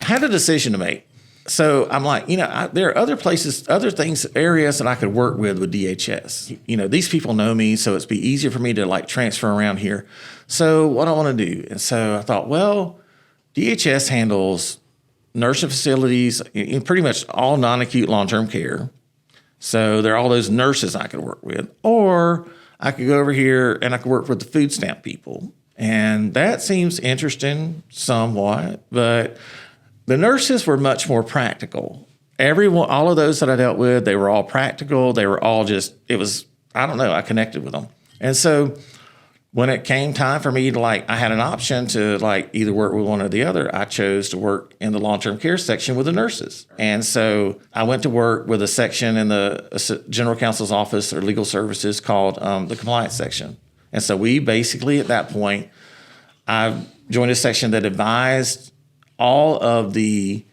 had a decision to make. So I'm like, there are other places, other things, areas that I could work with DHS. These people know me, so it'd be easier for me to like transfer around here. So what I want to do? And so I thought, well, DHS handles nursing facilities in pretty much all non-acute long-term care. So there are all those nurses I could work with. Or I could go over here and I could work with the food stamp people. And that seems interesting somewhat, but the nurses were much more practical. All of those that I dealt with, they were all practical. They were all I connected with them. And so when it came time for me to I had an option to either work with one or the other, I chose to work in the long-term care section with the nurses. And so I went to work with a section in the general counsel's office or legal services called the compliance section. And so we basically, at that point, I joined a section that advised all of the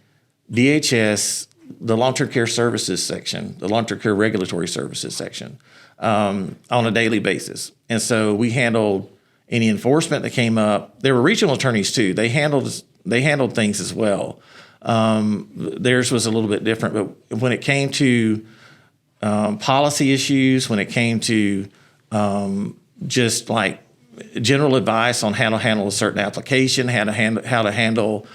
DHS, the long-term care services section, the long-term care regulatory services section, on a daily basis. And so we handled any enforcement that came up. There were regional attorneys too. They handled things as well. Theirs was a little bit different, but when it came to policy issues, when it came to just general advice on how to handle a certain application, how to handle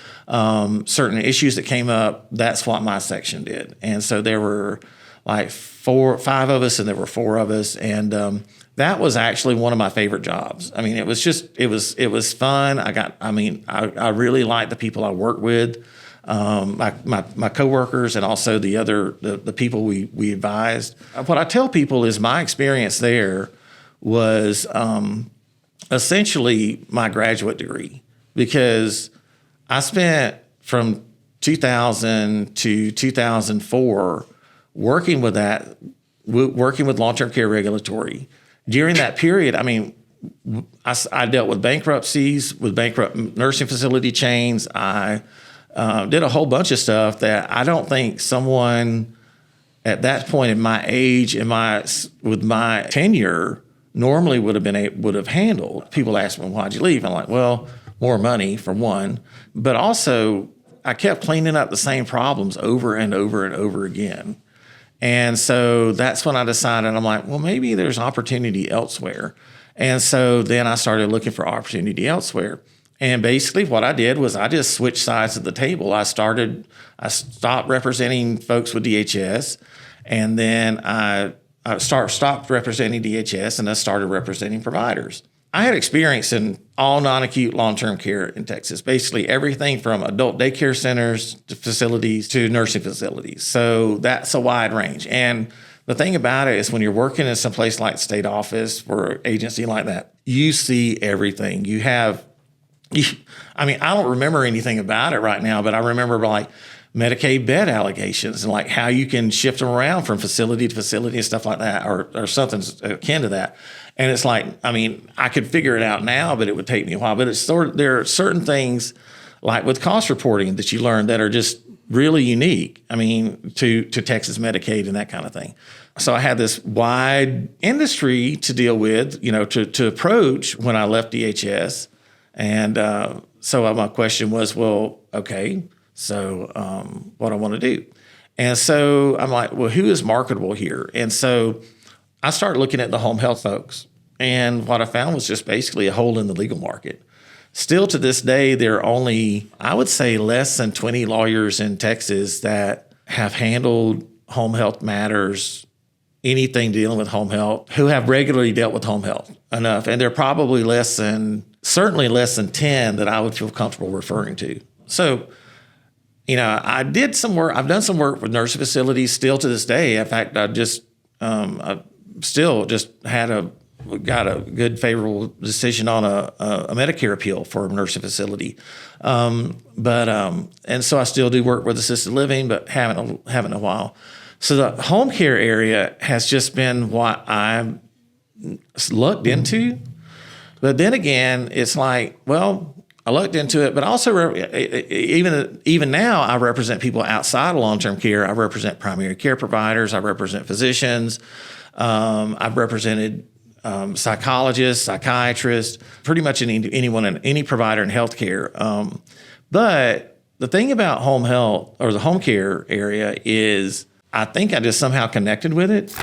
certain issues that came up, that's what my section did. And so there were 5 of us, and there were 4 of us, and that was actually one of my favorite jobs. I mean, it was fun. I really liked the people I worked with, my coworkers, and also the people we advised. What I tell people is my experience there was essentially my graduate degree, because I spent from 2000 to 2004 working with long-term care regulatory. During that period, I dealt with bankruptcies, with bankrupt nursing facility chains. I did a whole bunch of stuff that I don't think someone at that point in my age and with my tenure normally would have handled. People ask me, why'd you leave? I'm like, well, more money for one, but also I kept cleaning up the same problems over and over and over again. And so that's when I decided, I'm like, well, maybe there's opportunity elsewhere. And so then I started looking for opportunity elsewhere. And basically what I did was I just switched sides of the table. I stopped representing folks with DHS, and then I stopped representing DHS, and I started representing providers. I had experience in all non-acute long-term care in Texas, basically everything from adult daycare centers to facilities to nursing facilities. So that's a wide range. And the thing about it is when you're working in some place like state office or an agency like that, you see everything. I don't remember anything about it right now, but I remember Medicaid bed allegations and how you can shift them around from facility to facility and stuff like that, or something akin to that. And it's I could figure it out now, but it would take me a while. But there are certain things with cost reporting that you learn that are just really unique. To Texas Medicaid and that kind of thing. So I had this wide industry to deal with, to approach when I left DHS. And so my question was, well, okay, so what I want to do. And so I'm like, well, who is marketable here? And so I started looking at the home health folks. And what I found was just basically a hole in the legal market. Still to this day, there are only, I would say, less than 20 lawyers in Texas that have handled home health matters, anything dealing with home health, who have regularly dealt with home health enough. And they're probably certainly less than 10 that I would feel comfortable referring to. So, I did some work. I've done some work with nursing facilities still to this day. In fact, I still just got a good favorable decision on a Medicare appeal for a nursing facility. And so I still do work with assisted living, but haven't in a while. So the home care area has just been what I looked into. But then again, it's I looked into it, but also even now I represent people outside of long-term care. I represent primary care providers. I represent physicians. I've represented psychologists, psychiatrists, pretty much any provider in healthcare. But the thing about home health or the home care area is I think I just somehow connected with it.